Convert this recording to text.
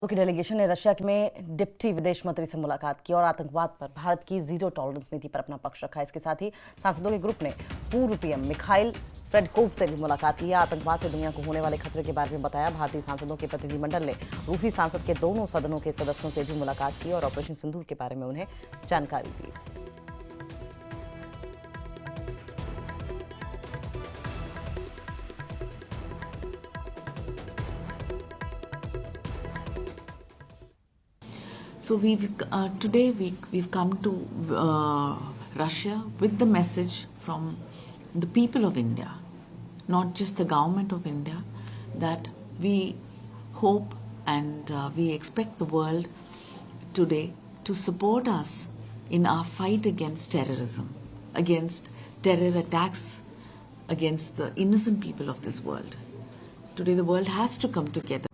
کی ڈیلیگیشن نے رشیا میں ڈپٹی विदेश मंत्री से मुलाकात की और आतंकवाद पर भारत की जीरो टॉलरेंस नीति पर अपना पक्ष रखा। इसके साथ ही सांसदों के ग्रुप ने पूर्व पीएम मिखाइल फ्रेडकोव से भी मुलाकात की। आतंकवाद से दुनिया को होने वाले खतरे के बारे में बताया। भारतीय सांसदों के प्रतिनिधिमंडल ने रूसी सांसद के दोनों सदनों के सदस्यों से भी मुलाकात की और ऑपरेशन सिंदूर के बारे में उन्हें जानकारी दी। So today we've come to Russia with the message from the people of India, not just the government of India, that we hope and we expect the world today to support us in our fight against terrorism, against terror attacks against the innocent people of this world. Today the world has to come together.